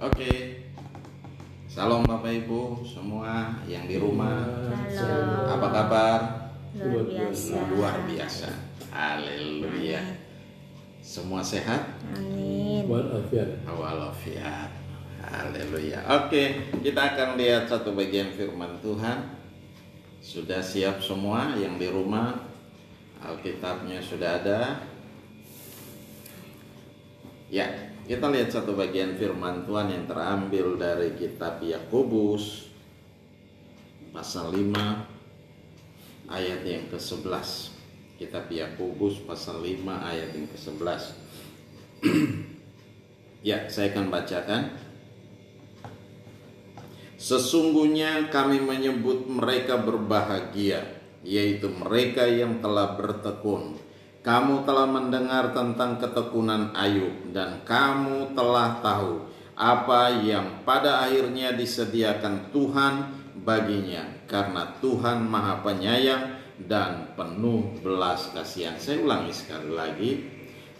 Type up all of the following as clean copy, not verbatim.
Oke, salam Bapak Ibu semua yang di rumah. Halo. Apa kabar? Luar biasa. Luar biasa. Haleluya. Semua sehat? Amin. Walafiat. Haleluya. Oke, kita akan lihat satu bagian firman Tuhan. Sudah siap semua yang di rumah? Alkitabnya sudah ada? Ya, kita lihat satu bagian firman Tuhan yang terambil dari kitab Yakobus pasal 5 ayat yang ke-11. Kitab Yakobus pasal 5 ayat yang ke-11. Ya, saya akan bacakan. Sesungguhnya kami menyebut mereka berbahagia, yaitu mereka yang telah bertekun. Kamu telah mendengar tentang ketekunan Ayub, dan kamu telah tahu apa yang pada akhirnya disediakan Tuhan baginya, karena Tuhan Maha Penyayang dan penuh belas kasihan. Saya ulangi sekali lagi.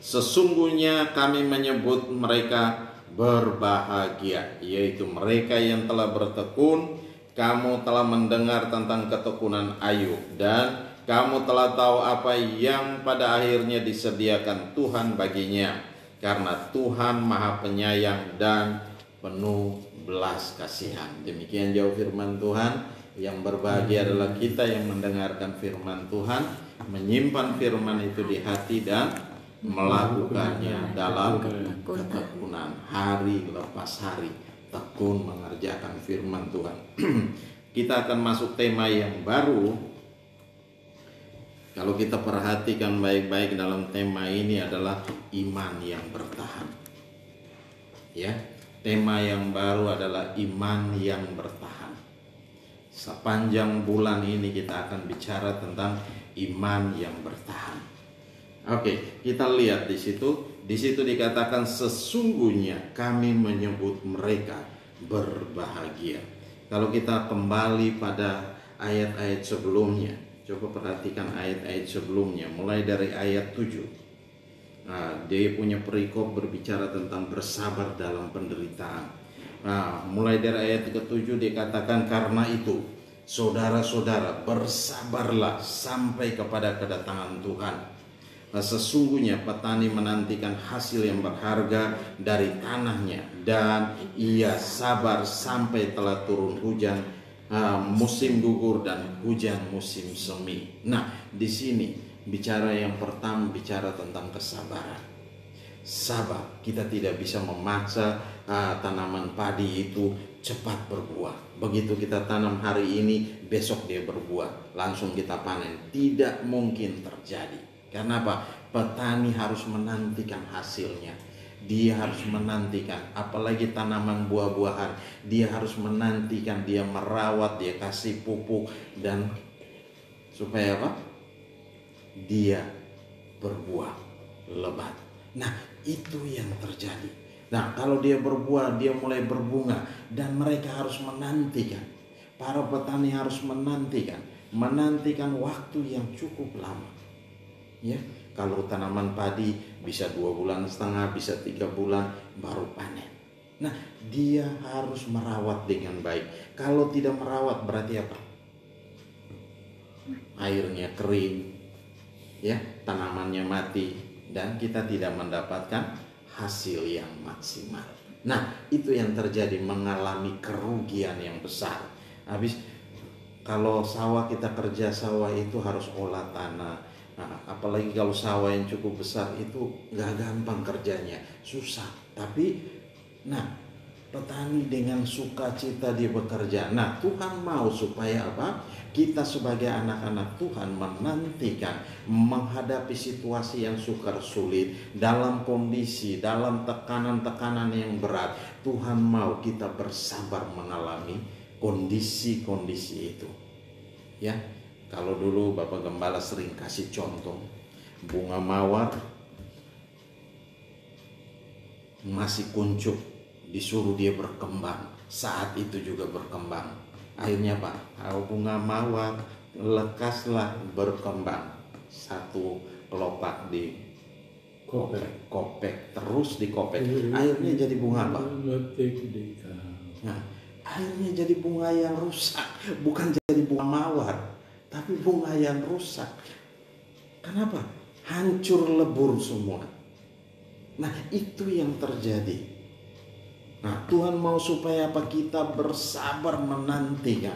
Sesungguhnya kami menyebut mereka berbahagia, yaitu mereka yang telah bertekun. Kamu telah mendengar tentang ketekunan Ayub, dan kamu telah tahu apa yang pada akhirnya disediakan Tuhan baginya, karena Tuhan Maha Penyayang dan penuh belas kasihan. Demikian jauh firman Tuhan. Yang berbahagia adalah kita yang mendengarkan firman Tuhan, menyimpan firman itu di hati dan melakukannya dalam ketekunan hari lepas hari. Tekun mengerjakan firman Tuhan. Kita akan masuk tema yang baru. Kalau kita perhatikan baik-baik dalam tema ini adalah iman yang bertahan. Ya, tema yang baru adalah iman yang bertahan. Sepanjang bulan ini kita akan bicara tentang iman yang bertahan. Oke, kita lihat di situ. Di situ dikatakan sesungguhnya kami menyebut mereka berbahagia. Kalau kita kembali pada ayat-ayat sebelumnya, coba perhatikan ayat-ayat sebelumnya, mulai dari ayat 7. Dia punya perikop berbicara tentang bersabar dalam penderitaan. Mulai dari ayat ke-7 dikatakan, karena itu saudara-saudara bersabarlah sampai kepada kedatangan Tuhan. Sesungguhnya petani menantikan hasil yang berharga dari tanahnya, dan ia sabar sampai telah turun hujan musim gugur dan hujan musim semi. Nah, di sini bicara yang pertama bicara tentang kesabaran. Sabar, kita tidak bisa memaksa tanaman padi itu cepat berbuah. Begitu kita tanam hari ini, besok dia berbuah, langsung kita panen. Tidak mungkin terjadi. Karena apa? Petani harus menantikan hasilnya. Dia harus menantikan, apalagi tanaman buah-buahan, dia harus menantikan, dia merawat, dia kasih pupuk, dan supaya apa? Dia berbuah lebat. Nah, itu yang terjadi. Nah, kalau dia berbuah, dia mulai berbunga, dan mereka harus menantikan. Para petani harus menantikan waktu yang cukup lama. Ya, kalau tanaman padi bisa 2,5 bulan, bisa 3 bulan baru panen. Nah, dia harus merawat dengan baik. Kalau tidak merawat berarti apa? Airnya kering, ya, tanamannya mati, dan kita tidak mendapatkan hasil yang maksimal. Nah, itu yang terjadi, mengalami kerugian yang besar. Habis kalau sawah, kita kerja sawah itu harus olah tanah. Nah, apalagi kalau sawah yang cukup besar itu gak gampang kerjanya, susah. Tapi petani dengan sukacita dia bekerja. Nah, Tuhan mau supaya apa? Kita sebagai anak-anak Tuhan menantikan, menghadapi situasi yang sukar sulit, dalam kondisi, dalam tekanan-tekanan yang berat. Tuhan mau kita bersabar mengalami kondisi-kondisi itu. Ya. Kalau dulu Bapak Gembala sering kasih contoh, bunga mawar masih kuncup, disuruh dia berkembang, saat itu juga berkembang. Akhirnya Pak, bunga mawar lekaslah berkembang, satu kelopak kopek, terus dikopek. Akhirnya jadi bunga apa? Nah, akhirnya jadi bunga yang rusak, bukan jadi bunga mawar, tapi bunga yang rusak. Kenapa? Hancur lebur semua. Nah, itu yang terjadi. Nah, Tuhan mau supaya apa? Kita bersabar menantikan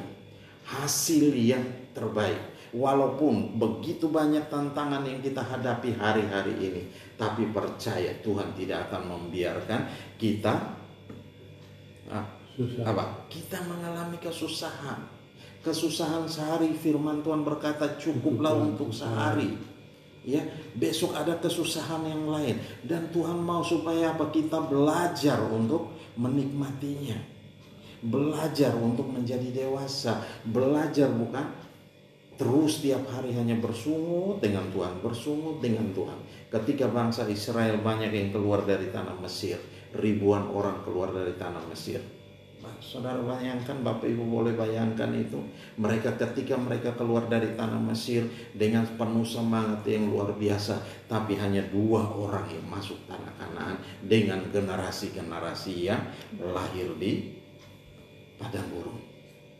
hasil yang terbaik. Walaupun begitu banyak tantangan yang kita hadapi hari-hari ini, tapi percaya Tuhan tidak akan membiarkan kita kita mengalami kesusahan. Kesusahan sehari, firman Tuhan berkata cukuplah untuk sehari. Ya, besok ada kesusahan yang lain, dan Tuhan mau supaya apa? Kita belajar untuk menikmatinya. Belajar untuk menjadi dewasa. Belajar bukan terus tiap hari hanya bersungut dengan Tuhan, bersungut dengan Tuhan. Ketika bangsa Israel banyak yang keluar dari tanah Mesir, ribuan orang keluar dari tanah Mesir. Saudara bayangkan, Bapak Ibu boleh bayangkan itu. Mereka ketika mereka keluar dari tanah Mesir dengan penuh semangat yang luar biasa, tapi hanya 2 orang yang masuk tanah Kanaan dengan generasi-generasi yang lahir di padang gurun.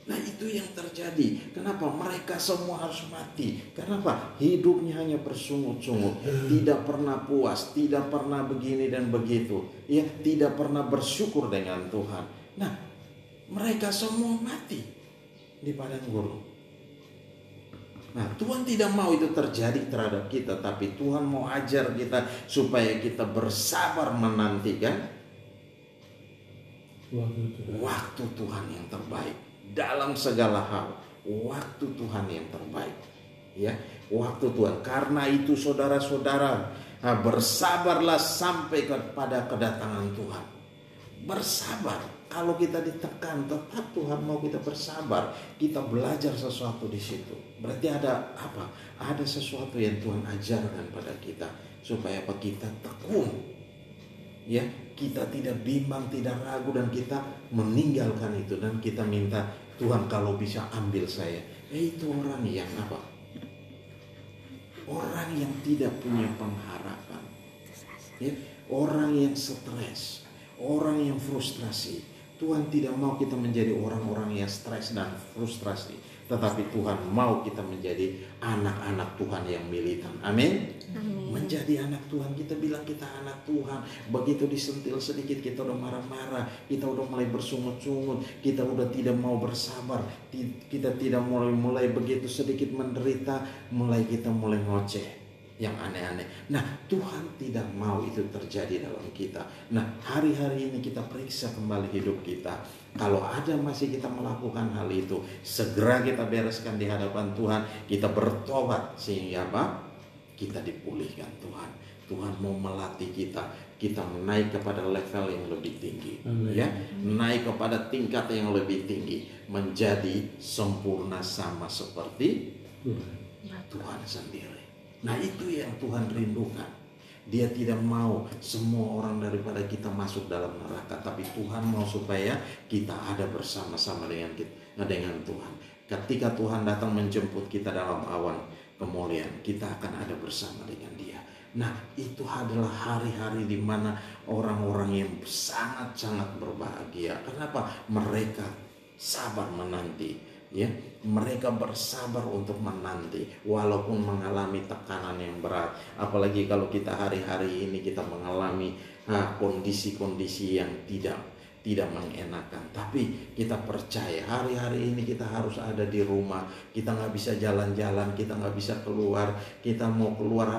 Nah, itu yang terjadi. Kenapa? Mereka semua harus mati. Kenapa? Hidupnya hanya bersungut-sungut, tidak pernah puas, tidak pernah begini dan begitu. Ya, tidak pernah bersyukur dengan Tuhan. Nah, mereka semua mati di padang gurun. Nah, Tuhan tidak mau itu terjadi terhadap kita, tapi Tuhan mau ajar kita supaya kita bersabar menantikan waktu Tuhan yang terbaik dalam segala hal. Waktu Tuhan yang terbaik, ya, waktu Tuhan. Karena itu saudara-saudara, bersabarlah sampai kepada kedatangan Tuhan. Bersabar. Kalau kita ditekan, tetap Tuhan mau kita bersabar. Kita belajar sesuatu di situ. Berarti ada apa? Ada sesuatu yang Tuhan ajarkan pada kita supaya apa? Kita tekun. Ya, kita tidak bimbang, tidak ragu, dan kita meninggalkan itu, dan kita minta Tuhan kalau bisa ambil saya. Itu orang yang apa? Orang yang tidak punya pengharapan. Ya, orang yang stres, orang yang frustrasi. Tuhan tidak mau kita menjadi orang-orang yang stres dan frustrasi, tetapi Tuhan mau kita menjadi anak-anak Tuhan yang militan. Amin. Menjadi anak Tuhan. Kita bilang kita anak Tuhan, begitu disentil sedikit kita udah marah-marah, kita udah mulai bersungut-sungut, kita udah tidak mau bersabar, kita tidak mulai begitu sedikit menderita, kita mulai ngoceh yang aneh-aneh. Nah, Tuhan tidak mau itu terjadi dalam kita. Nah, hari-hari ini kita periksa kembali hidup kita. Kalau ada masih kita melakukan hal itu, segera kita bereskan di hadapan Tuhan. Kita bertobat sehingga apa? Kita dipulihkan Tuhan. Tuhan mau melatih kita naik kepada level yang lebih tinggi. Amen. Ya, naik kepada tingkat yang lebih tinggi, menjadi sempurna sama seperti Tuhan sendiri. Nah, itu yang Tuhan rindukan. Dia tidak mau semua orang daripada kita masuk dalam neraka, tapi Tuhan mau supaya kita ada bersama-sama dengan Tuhan. Ketika Tuhan datang menjemput kita dalam awan kemuliaan, kita akan ada bersama dengan Dia. Nah, itu adalah hari-hari di mana orang-orang yang sangat-sangat berbahagia. Kenapa? Mereka sabar menanti. Ya, mereka bersabar untuk menanti walaupun mengalami tekanan yang berat. Apalagi kalau kita hari-hari ini kita mengalami kondisi-kondisi yang tidak mengenakan. Tapi kita percaya hari-hari ini kita harus ada di rumah. Kita nggak bisa jalan-jalan, kita nggak bisa keluar. Kita mau keluar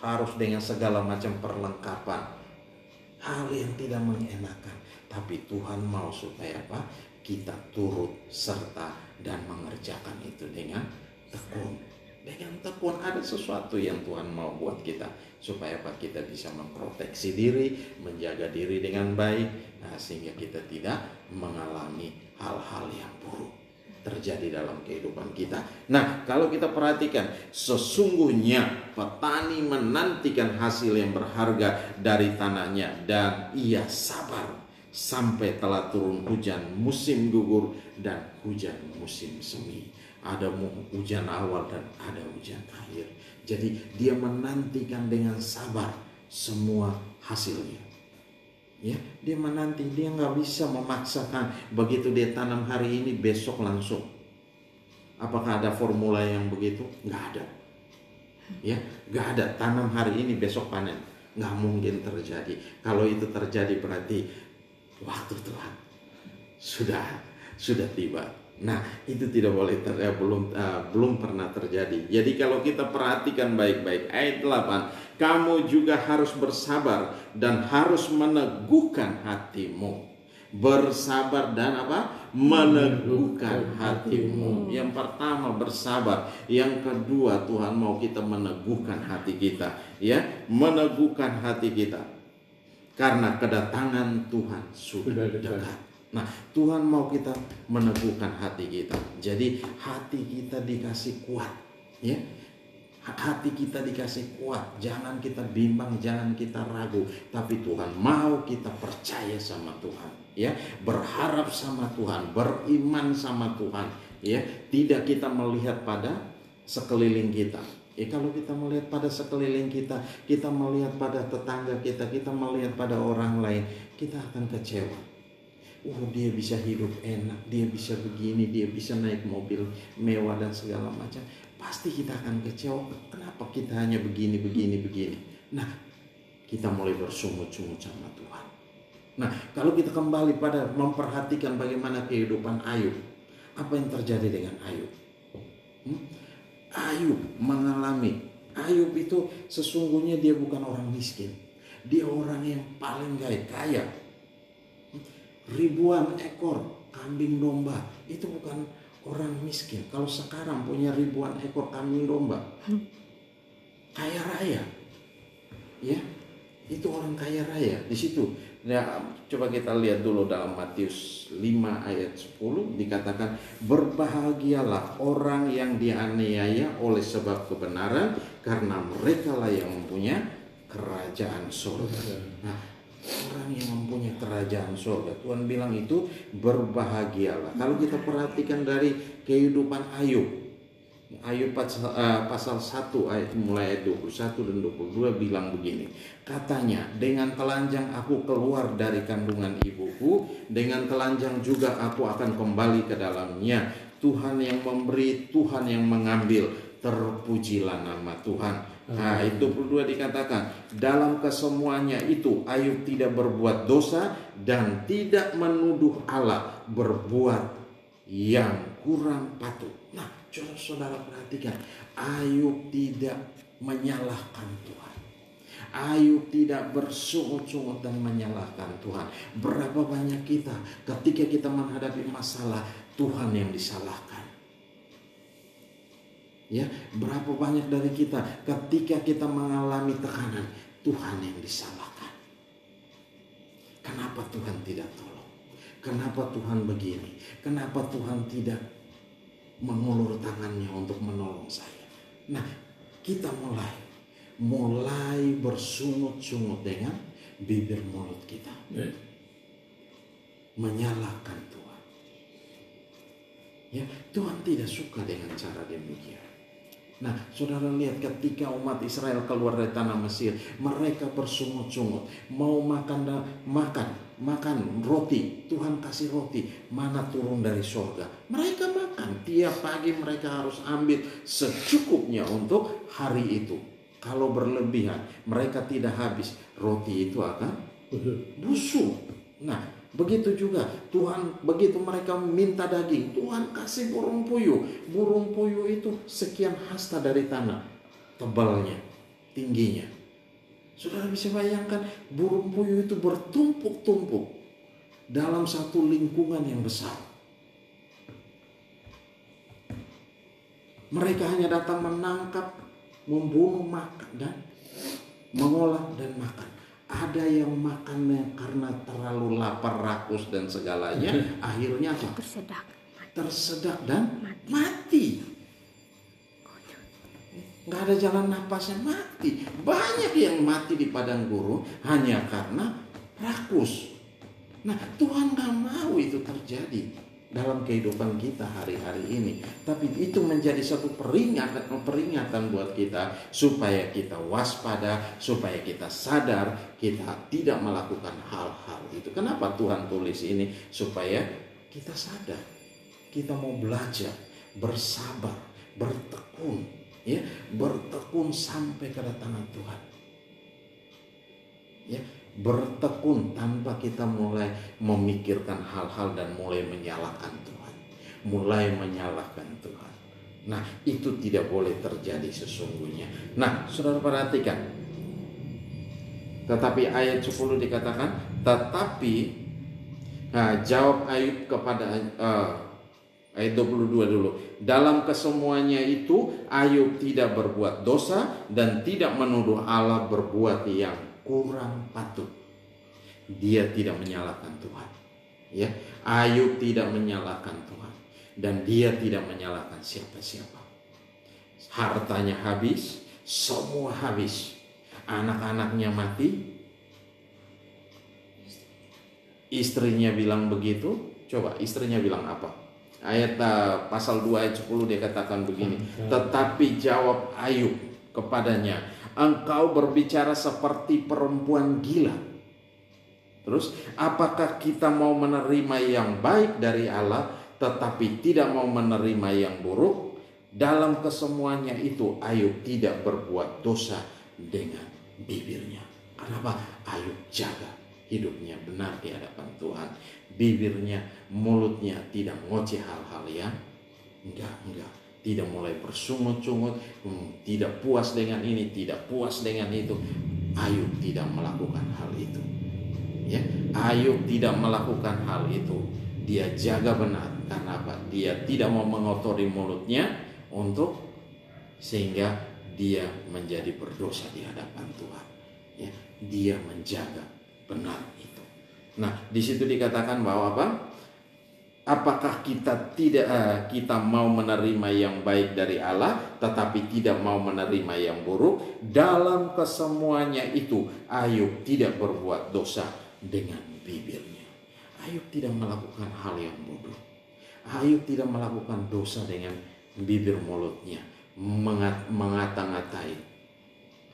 harus dengan segala macam perlengkapan. Hal yang tidak mengenakan. Tapi Tuhan mau supaya apa? Kita turut serta dan mengerjakan itu dengan tekun. Dengan tekun ada sesuatu yang Tuhan mau buat kita supaya apa? Kita bisa memproteksi diri, menjaga diri dengan baik, sehingga kita tidak mengalami hal-hal yang buruk terjadi dalam kehidupan kita. Nah, kalau kita perhatikan, sesungguhnya petani menantikan hasil yang berharga dari tanahnya, dan ia sabar sampai telah turun hujan musim gugur dan hujan musim semi. Ada hujan awal dan ada hujan akhir. Jadi dia menantikan dengan sabar semua hasilnya. Ya, dia menanti, dia nggak bisa memaksakan begitu dia tanam hari ini besok langsung. Apakah ada formula yang begitu? Nggak ada. Ya, nggak ada. Tanam hari ini besok panen, nggak mungkin terjadi. Kalau itu terjadi berarti waktu Tuhan sudah tiba. Nah, itu tidak boleh belum pernah terjadi. Jadi kalau kita perhatikan baik-baik ayat 8, kamu juga harus bersabar dan harus meneguhkan hatimu. Bersabar dan apa? Meneguhkan hatimu. Yang pertama bersabar, yang kedua Tuhan mau kita meneguhkan hati kita, ya, meneguhkan hati kita. Karena kedatangan Tuhan sudah dekat. Nah, Tuhan mau kita meneguhkan hati kita. Jadi hati kita dikasih kuat, ya. Hati kita dikasih kuat. Jangan kita bimbang, jangan kita ragu, tapi Tuhan mau kita percaya sama Tuhan, ya. Berharap sama Tuhan, beriman sama Tuhan, ya. Tidak kita melihat pada sekeliling kita. Kalau kita melihat pada sekeliling kita, kita melihat pada tetangga kita, kita melihat pada orang lain, kita akan kecewa. Dia bisa hidup enak, dia bisa begini, dia bisa naik mobil mewah dan segala macam. Pasti kita akan kecewa. Kenapa kita hanya begini. Nah, kita mulai bersungut-sungut sama Tuhan. Nah, kalau kita kembali pada memperhatikan bagaimana kehidupan Ayub, apa yang terjadi dengan Ayub? Ayub mengalami, Ayub itu sesungguhnya dia bukan orang miskin. Dia orang yang paling kaya. Ribuan ekor kambing domba, itu bukan orang miskin. Kalau sekarang punya ribuan ekor kambing domba, kaya raya, ya, itu orang kaya raya di situ. Nah, coba kita lihat dulu dalam Matius 5 ayat 10 dikatakan, berbahagialah orang yang dianiaya oleh sebab kebenaran, karena merekalah yang mempunyai kerajaan surga. Nah, orang yang mempunyai kerajaan surga, Tuhan bilang itu berbahagialah. Kalau kita perhatikan dari kehidupan Ayub, Ayub pasal 1 ayat mulai ayat 21 dan 22 bilang begini. Katanya, dengan telanjang aku keluar dari kandungan ibuku, dengan telanjang juga aku akan kembali ke dalamnya. Tuhan yang memberi, Tuhan yang mengambil, terpujilah nama Tuhan. Nah, itu 22 dikatakan, dalam kesemuanya itu Ayub tidak berbuat dosa dan tidak menuduh Allah berbuat yang kurang patut. Nah, saudara perhatikan, Ayub tidak menyalahkan Tuhan. Ayub tidak bersungut-sungut dan menyalahkan Tuhan. Berapa banyak kita ketika kita menghadapi masalah, Tuhan yang disalahkan. Ya, berapa banyak dari kita ketika kita mengalami tekanan, Tuhan yang disalahkan. Kenapa Tuhan tidak tolong? Kenapa Tuhan begini? Kenapa Tuhan tidak mengulur tangannya untuk menolong saya? Nah, kita mulai bersungut-sungut dengan bibir mulut kita, menyalahkan Tuhan. Ya, Tuhan tidak suka dengan cara demikian. Nah, saudara lihat ketika umat Israel keluar dari tanah Mesir, mereka bersungut-sungut, mau makan roti. Tuhan kasih roti, mana turun dari surga. Mereka makan, tiap pagi mereka harus ambil secukupnya untuk hari itu. Kalau berlebihan, mereka tidak habis, roti itu akan busuk. Nah, begitu juga Tuhan, begitu mereka minta daging, Tuhan kasih burung puyuh. Burung puyuh itu sekian hasta dari tanah, tebalnya, tingginya. Saudara bisa bayangkan, burung puyuh itu bertumpuk-tumpuk dalam satu lingkungan yang besar. Mereka hanya datang menangkap, membunuh, makan, dan mengolah dan makan. Ada yang makannya karena terlalu lapar, rakus dan segalanya, akhirnya apa? Tersedak dan mati. Nggak ada jalan napasnya, mati. Banyak yang mati di padang gurun hanya karena rakus. Nah, Tuhan nggak mau itu terjadi. dalam kehidupan kita hari-hari ini. Tapi itu menjadi satu peringatan buat kita supaya kita waspada, supaya kita sadar kita tidak melakukan hal-hal itu. Kenapa Tuhan tulis ini? Supaya kita sadar, kita mau belajar, bersabar, bertekun, ya, bertekun sampai kedatangan Tuhan. Ya, bertekun tanpa kita mulai memikirkan hal-hal dan mulai menyalahkan Tuhan. Nah, itu tidak boleh terjadi sesungguhnya. Nah, saudara perhatikan. Tetapi ayat 10 dikatakan, jawab Ayub kepada ayat 22 dulu. Dalam kesemuanya itu Ayub tidak berbuat dosa dan tidak menuduh Allah berbuat yang kurang patut. Dia tidak menyalahkan Tuhan. Ya, Ayub tidak menyalahkan Tuhan dan dia tidak menyalahkan siapa-siapa. Hartanya habis, semua habis. Anak-anaknya mati. Istrinya bilang begitu. Coba istrinya bilang apa? Ayat pasal 2 ayat 10 dia katakan begini. Tetapi jawab Ayub kepadanya, engkau berbicara seperti perempuan gila. Terus, apakah kita mau menerima yang baik dari Allah tetapi tidak mau menerima yang buruk? Dalam kesemuanya itu Ayub tidak berbuat dosa dengan bibirnya. Kenapa? Ayub jaga hidupnya benar di hadapan Tuhan. Bibirnya, mulutnya tidak ngoceh hal-hal yang enggak. Tidak mulai bersungut-sungut, tidak puas dengan ini, tidak puas dengan itu. Ayub tidak melakukan hal itu. Ya, Ayub tidak melakukan hal itu. Dia jaga benar. Karena apa? Dia tidak mau mengotori mulutnya sehingga dia menjadi berdosa di hadapan Tuhan. Ya, dia menjaga benar itu. Nah, di situ dikatakan bahwa apa? Apakah kita mau menerima yang baik dari Allah tetapi tidak mau menerima yang buruk? Dalam kesemuanya itu Ayub tidak berbuat dosa dengan bibirnya. Ayub tidak melakukan hal yang bodoh. Ayub tidak melakukan dosa dengan bibir mulutnya, mengata-ngatai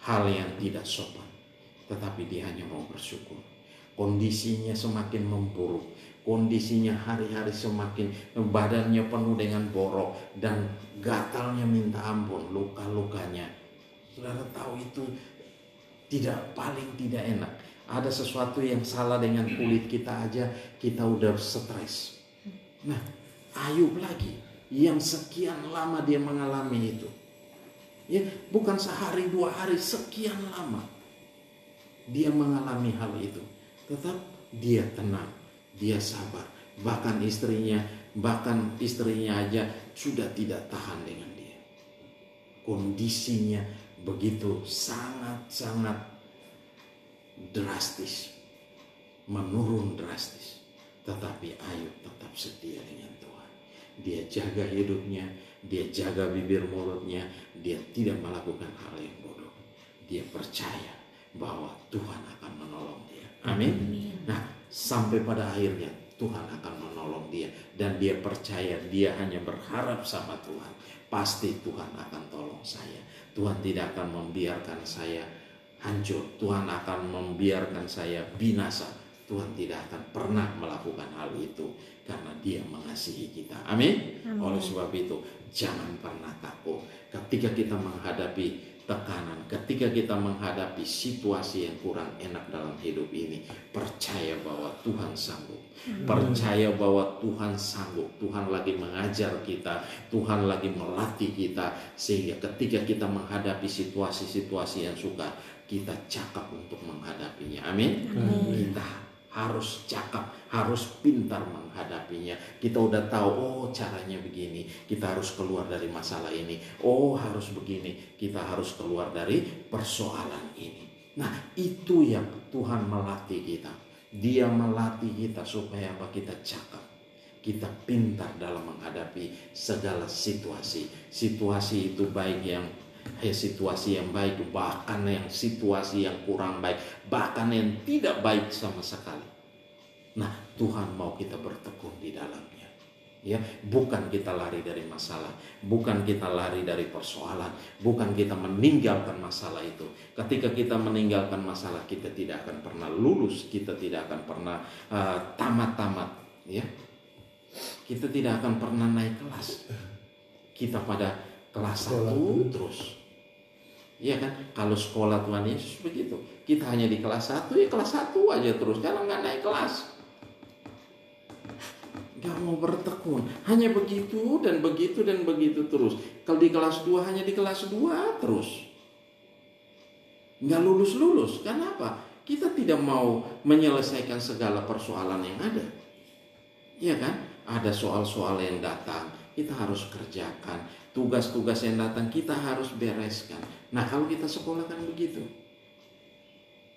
hal yang tidak sopan. Tetapi dia hanya mau bersyukur. Kondisinya semakin memburuk. Kondisinya hari-hari semakin, badannya penuh dengan borok dan gatalnya minta ampun, luka-lukanya. Saudara tahu itu paling tidak enak. Ada sesuatu yang salah dengan kulit kita aja, kita udah stres. Nah, Ayub lagi yang sekian lama dia mengalami itu. Ya, bukan sehari 2 hari, sekian lama dia mengalami hal itu. Tetap dia tenang. Dia sabar, bahkan istrinya aja sudah tidak tahan dengan dia. Kondisinya begitu sangat-sangat drastis, menurun drastis. Tetapi Ayub tetap setia dengan Tuhan. Dia jaga hidupnya, dia jaga bibir mulutnya, dia tidak melakukan hal yang bodoh. Dia percaya bahwa Tuhan akan menolong dia. Amin. Nah, sampai pada akhirnya Tuhan akan menolong dia. Dan dia percaya, dia hanya berharap sama Tuhan. Pasti Tuhan akan tolong saya. Tuhan tidak akan membiarkan saya hancur. Tuhan akan membiarkan saya binasa. Tuhan tidak akan pernah melakukan hal itu. Karena dia mengasihi kita. Amin. Oleh sebab itu, jangan pernah takut. Ketika kita menghadapi tekanan, ketika kita menghadapi situasi yang kurang enak dalam hidup ini, percaya bahwa Tuhan sanggup. Percaya bahwa Tuhan sanggup. Tuhan lagi mengajar kita, Tuhan lagi melatih kita, sehingga ketika kita menghadapi situasi-situasi yang sukar, kita cakap untuk menghadapinya. Amin. Kita harus cakap, harus pintar menghadapinya. Kita udah tahu, oh caranya begini, kita harus keluar dari masalah ini. Oh harus begini, kita harus keluar dari persoalan ini. Nah, itu yang Tuhan melatih kita. Dia melatih kita supaya apa? Kita cakap, kita pintar dalam menghadapi segala situasi. Situasi itu baik yang situasi yang baik, bahkan yang situasi yang kurang baik, bahkan yang tidak baik sama sekali. Nah, Tuhan mau kita bertekun di dalamnya. Ya, bukan kita lari dari masalah, bukan kita lari dari persoalan, bukan kita meninggalkan masalah itu. Ketika kita meninggalkan masalah, kita tidak akan pernah lulus, kita tidak akan pernah tamat-tamat, ya. Kita tidak akan pernah naik kelas. Kita pada kelas 1 terus. Iya kan? Kalau sekolah Tuhan Yesus begitu. Kita hanya di kelas 1, ya kelas 1 aja terus. Karena nggak naik kelas. Gak mau bertekun, hanya begitu dan begitu dan begitu terus. Kalau di kelas 2 hanya di kelas 2 terus. Gak lulus-lulus, kenapa? Kita tidak mau menyelesaikan segala persoalan yang ada. Iya kan? Ada soal-soal yang datang, kita harus kerjakan. Tugas-tugas yang datang kita harus bereskan. Nah, kalau kita sekolah kan begitu.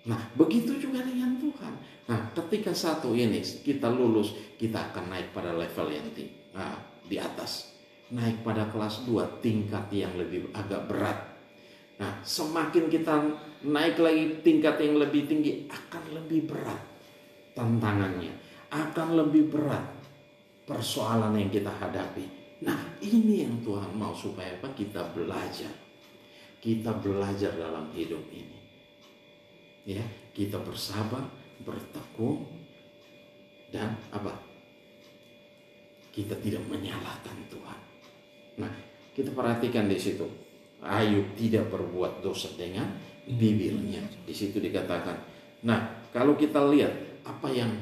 Nah, begitu juga dengan Tuhan. Nah, ketika satu ini kita lulus, kita akan naik pada level yang di atas. Naik pada kelas 2, tingkat yang lebih agak berat. Nah, semakin kita naik lagi tingkat yang lebih tinggi, akan lebih berat tantangannya. Akan lebih berat persoalan yang kita hadapi. Nah, ini yang Tuhan mau supaya apa? Kita belajar. Kita belajar dalam hidup ini. Ya, kita bersabar, bertekun, dan apa? Kita tidak menyalahkan Tuhan. Nah, kita perhatikan di situ. Ayub tidak berbuat dosa dengan bibirnya. Di situ dikatakan. Nah, kalau kita lihat apa yang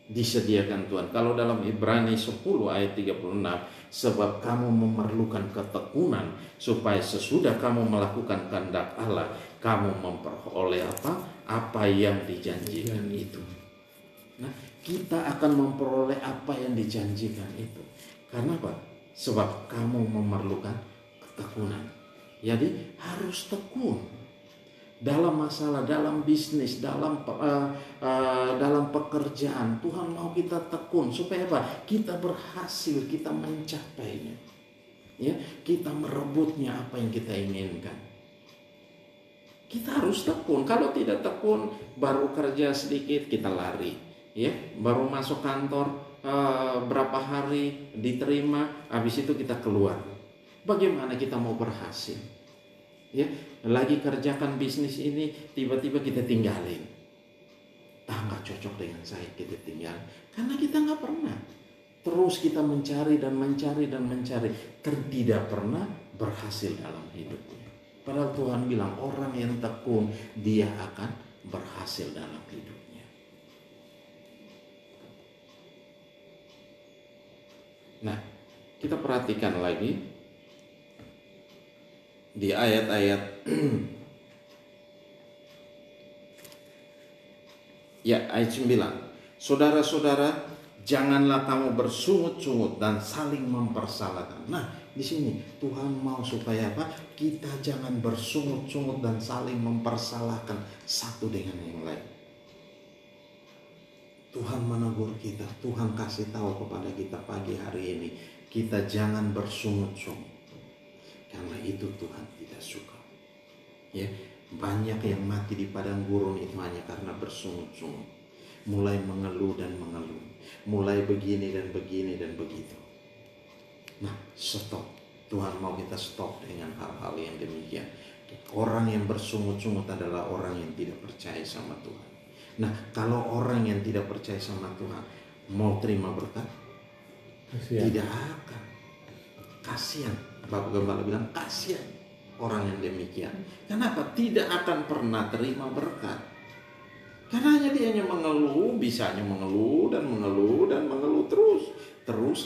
disediakan Tuhan. Kalau dalam Ibrani 10 ayat 36, sebab kamu memerlukan ketekunan supaya sesudah kamu melakukan kehendak Allah, kamu memperoleh apa yang dijanjikan itu. Nah, kita akan memperoleh apa yang dijanjikan itu. Karena apa? Sebab kamu memerlukan ketekunan. Jadi harus tekun dalam masalah, dalam bisnis, dalam pekerjaan. Tuhan mau kita tekun supaya apa? Kita berhasil, kita mencapainya. Ya, kita merebutnya apa yang kita inginkan. Kita harus tekun. Kalau tidak tekun, baru kerja sedikit kita lari. Ya, baru masuk kantor berapa hari diterima, habis itu kita keluar. Bagaimana kita mau berhasil? Ya, lagi kerjakan bisnis ini, tiba-tiba kita tinggalin. Nggak cocok dengan saya, kita tinggal. Karena kita nggak pernah. Terus kita mencari dan mencari dan mencari, tidak pernah berhasil dalam hidupnya. Padahal Tuhan bilang orang yang tekun, dia akan berhasil dalam hidupnya. Nah, kita perhatikan lagi di ayat-ayat ya, ayat 9. Saudara-saudara, janganlah kamu bersungut-sungut dan saling mempersalahkan. Nah, di sini Tuhan mau supaya apa? Kita jangan bersungut-sungut dan saling mempersalahkan satu dengan yang lain. Tuhan menegur kita, Tuhan kasih tahu kepada kita pagi hari ini, kita jangan bersungut-sungut. Karena itu Tuhan tidak suka. Ya, banyak yang mati di padang gurun itu hanya karena bersungut-sungut. Mulai mengeluh dan mengeluh. Mulai begini dan begini dan begitu. Nah, stop. Tuhan mau kita stop dengan hal-hal yang demikian. Orang yang bersungut-sungut adalah orang yang tidak percaya sama Tuhan. Nah, kalau orang yang tidak percaya sama Tuhan mau terima berkat, tidak akan. Kasihan. Bapak Gembala bilang kasihan orang yang demikian. Kenapa? Tidak akan pernah terima berkat. Karena dia hanya mengeluh, bisanya mengeluh dan mengeluh dan mengeluh terus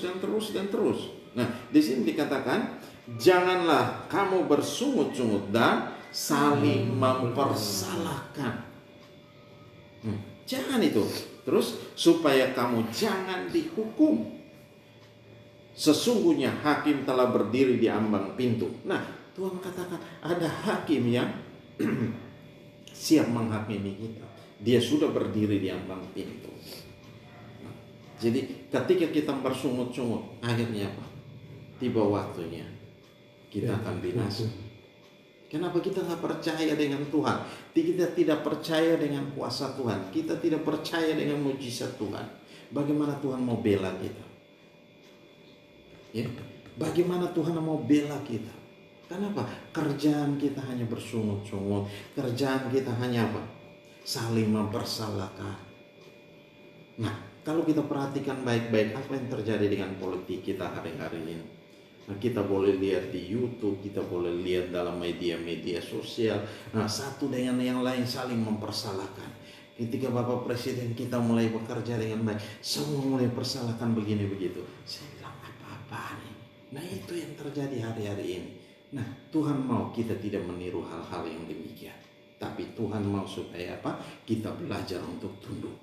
dan terus dan terus. Nah, di sini dikatakan janganlah kamu bersungut-sungut dan saling mempersalahkan. Jangan itu. Terus supaya kamu jangan dihukum. Sesungguhnya hakim telah berdiri di ambang pintu. Nah, Tuhan katakan ada hakim yang siap menghakimi kita. Dia sudah berdiri di ambang pintu. Nah, jadi ketika kita bersungut-sungut, akhirnya apa? Tiba waktunya kita akan binasa. Kenapa kita nggak percaya dengan Tuhan? Kita tidak percaya dengan kuasa Tuhan. Kita tidak percaya dengan mujizat Tuhan. Bagaimana Tuhan mau bela kita? Ya, bagaimana Tuhan mau bela kita? Kenapa? Kerjaan kita hanya bersungut-sungut, kerjaan kita hanya apa? Saling mempersalahkan. Nah, kalau kita perhatikan baik-baik apa yang terjadi dengan politik kita hari-hari ini. Nah, kita boleh lihat di YouTube, kita boleh lihat dalam media-media sosial. Nah, satu dengan yang lain saling mempersalahkan. Ketika Bapak Presiden kita mulai bekerja dengan baik, semua mulai persalahkan begini begitu. Saya bilang apa-apaan ini? Nah, itu yang terjadi hari-hari ini. Nah, Tuhan mau kita tidak meniru hal-hal yang demikian. Tapi Tuhan mau supaya apa? Kita belajar untuk tunduk.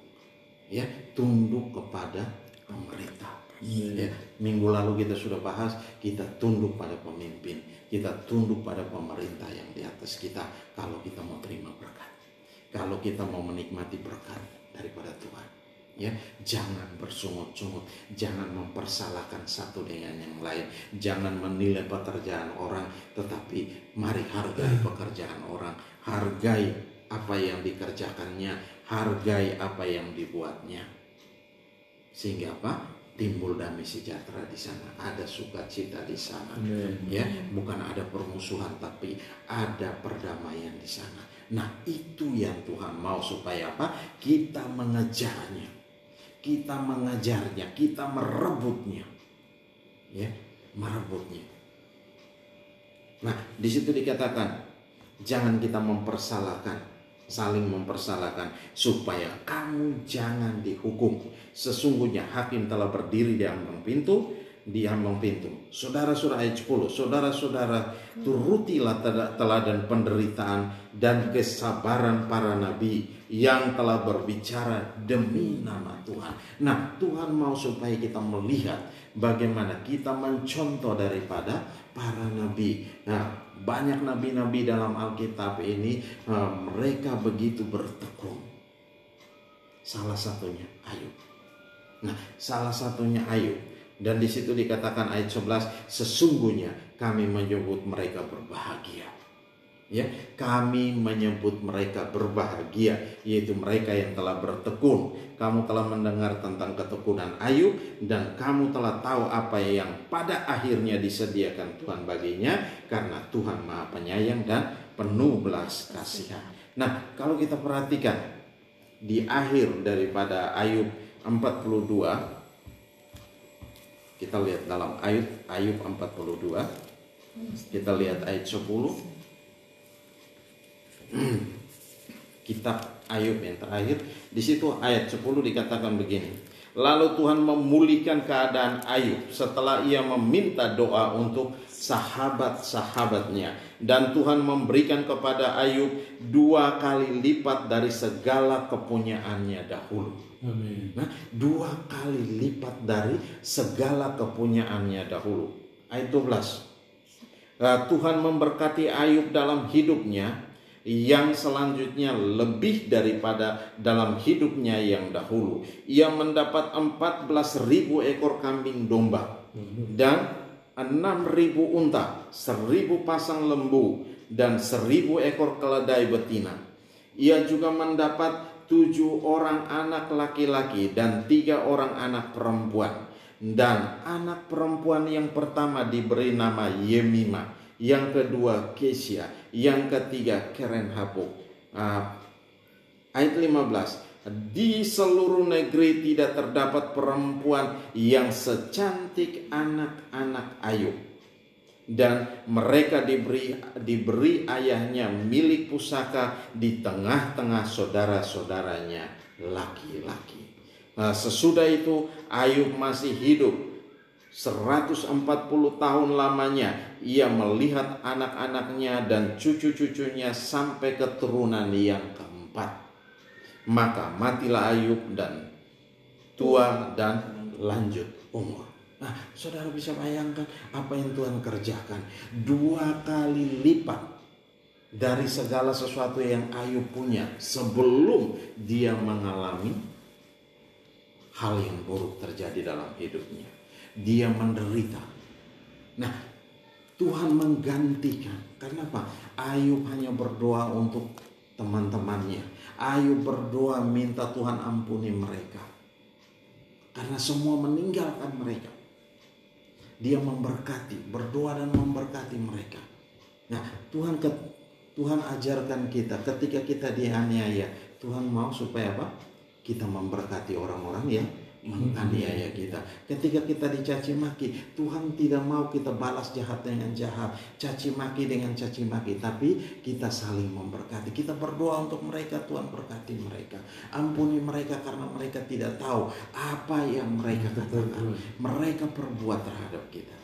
Ya, tunduk kepada pemerintah. Ya, minggu lalu kita sudah bahas, kita tunduk pada pemimpin, kita tunduk pada pemerintah yang di atas kita kalau kita mau terima berkat, kalau kita mau menikmati berkat daripada Tuhan. Ya, jangan bersungut-sungut, jangan mempersalahkan satu dengan yang lain, jangan menilai pekerjaan orang, tetapi mari hargai pekerjaan orang, hargai apa yang dikerjakannya, hargai apa yang dibuatnya, sehingga apa? Timbul damai sejahtera di sana, ada sukacita di sana. Ya, bukan ada permusuhan, tapi ada perdamaian di sana. Nah, itu yang Tuhan mau supaya apa? Kita mengejarnya, kita mengejarnya, kita merebutnya, ya, merebutnya. Nah, di situ dikatakan jangan kita mempersalahkan, saling mempersalahkan, supaya kamu jangan dihukum. Sesungguhnya hakim telah berdiri di ambang pintu, Saudara-saudara ayat 10, saudara-saudara, turutilah teladan penderitaan dan kesabaran para nabi yang telah berbicara demi nama Tuhan. Nah, Tuhan mau supaya kita melihat bagaimana kita mencontoh daripada para nabi. Nah, banyak nabi-nabi dalam Alkitab ini, mereka begitu bertekun. Salah satunya Ayub. Nah, salah satunya Ayub. Dan di situ dikatakan ayat 11, sesungguhnya kami menyebut mereka berbahagia. Ya, kami menyebut mereka berbahagia, yaitu mereka yang telah bertekun. Kamu telah mendengar tentang ketekunan Ayub, dan kamu telah tahu apa yang pada akhirnya disediakan Tuhan baginya, karena Tuhan Maha Penyayang dan penuh belas kasihan. Nah, kalau kita perhatikan di akhir daripada Ayub 42, kita lihat dalam Ayub 42, kita lihat ayat 10. Kitab Ayub yang terakhir, di situ ayat 10 dikatakan begini. Lalu Tuhan memulihkan keadaan Ayub setelah ia meminta doa untuk sahabat-sahabatnya, dan Tuhan memberikan kepada Ayub 2 kali lipat dari segala kepunyaannya dahulu. Amin. Nah, 2 kali lipat dari segala kepunyaannya dahulu. Ayat 12. Tuhan memberkati Ayub dalam hidupnya, yang selanjutnya lebih daripada dalam hidupnya yang dahulu. Ia mendapat 14.000 ekor kambing domba dan 6.000 unta, 1.000 pasang lembu, dan 1.000 ekor keledai betina. Ia juga mendapat 7 orang anak laki-laki dan 3 orang anak perempuan. Dan anak perempuan yang pertama diberi nama Yemima, yang kedua Kesia, yang ketiga Keren-Hapuk. Ayat 15. Di seluruh negeri tidak terdapat perempuan yang secantik anak-anak Ayub. Dan mereka diberi ayahnya milik pusaka di tengah-tengah saudara-saudaranya laki-laki. Nah, sesudah itu Ayub masih hidup 140 tahun lamanya. Ia melihat anak-anaknya dan cucu-cucunya sampai keturunan yang keempat. Maka matilah Ayub dan tua dan lanjut umur. Nah, saudara bisa bayangkan apa yang Tuhan kerjakan. 2 kali lipat dari segala sesuatu yang Ayub punya sebelum dia mengalami hal yang buruk terjadi dalam hidupnya. Dia menderita. Nah, Tuhan menggantikan. Kenapa? Ayub hanya berdoa untuk teman-temannya. Ayub berdoa minta Tuhan ampuni mereka, karena semua meninggalkan mereka. Dia memberkati, berdoa dan memberkati mereka. Nah, Tuhan ajarkan kita ketika kita dianiaya, Tuhan mau supaya apa? Kita memberkati orang-orang yang menganiaya kita. Ketika kita dicaci maki, Tuhan tidak mau kita balas jahat dengan jahat, caci maki dengan caci maki, tapi kita saling memberkati. Kita berdoa untuk mereka, Tuhan berkati mereka. Ampuni mereka karena mereka tidak tahu apa yang mereka katakan, mereka perbuat terhadap kita.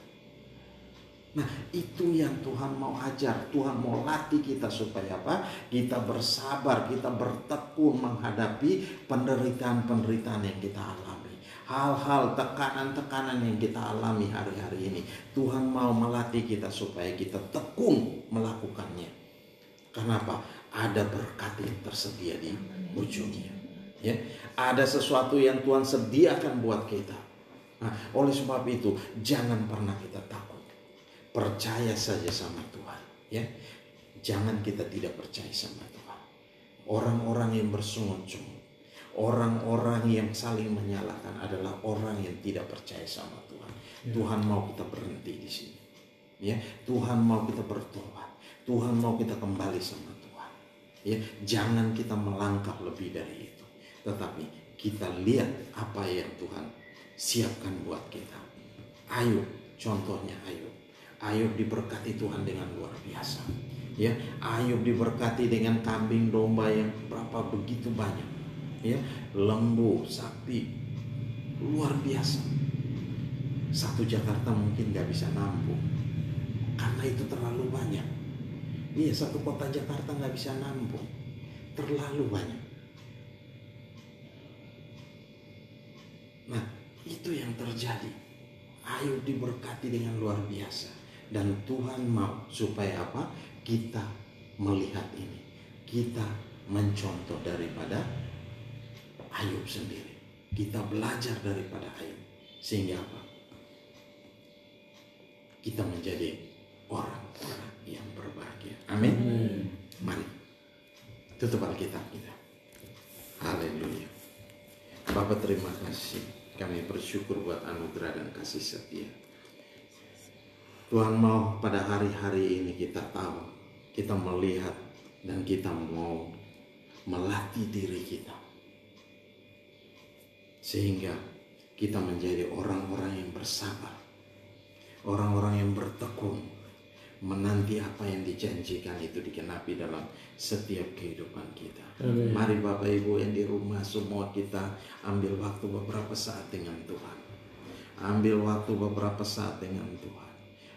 Nah, itu yang Tuhan mau ajar. Tuhan mau latih kita supaya apa? Kita bersabar, kita bertekun menghadapi penderitaan-penderitaan yang kita alami. Hal-hal, tekanan-tekanan yang kita alami hari-hari ini. Tuhan mau melatih kita supaya kita tekun melakukannya. Kenapa? Ada berkat yang tersedia di ujungnya. Ya, ada sesuatu yang Tuhan sediakan buat kita. Nah, oleh sebab itu, jangan pernah kita takut. Percaya saja sama Tuhan, ya. Jangan kita tidak percaya sama Tuhan. Orang-orang yang bersungut-sungut, orang-orang yang saling menyalahkan adalah orang yang tidak percaya sama Tuhan. Ya. Tuhan mau kita berhenti di sini, ya. Tuhan mau kita bertobat. Tuhan mau kita kembali sama Tuhan, ya. Jangan kita melangkah lebih dari itu, tetapi kita lihat apa yang Tuhan siapkan buat kita. Ayub, contohnya Ayub. Ayub diberkati Tuhan dengan luar biasa. Ya, Ayub diberkati dengan kambing domba yang berapa begitu banyak. Ya, lembu, sapi, luar biasa. Satu Jakarta mungkin gak bisa nampung karena itu terlalu banyak. Iya, satu kota Jakarta gak bisa nampung, terlalu banyak. Nah, itu yang terjadi. Ayub diberkati dengan luar biasa. Dan Tuhan mau supaya apa? Kita melihat ini. Kita mencontoh daripada Ayub sendiri. Kita belajar daripada Ayub. Sehingga apa? Kita menjadi orang-orang yang berbahagia. Amin. Mari tutup Alkitab kita. Haleluya. Bapa, terima kasih. Kami bersyukur buat anugerah dan kasih setia. Tuhan mau pada hari-hari ini kita tahu, kita melihat, dan kita mau melatih diri kita. Sehingga kita menjadi orang-orang yang bersabar, orang-orang yang bertekun, menanti apa yang dijanjikan itu digenapi dalam setiap kehidupan kita. Amin. Mari Bapak Ibu yang di rumah, semua kita ambil waktu beberapa saat dengan Tuhan. Ambil waktu beberapa saat dengan Tuhan.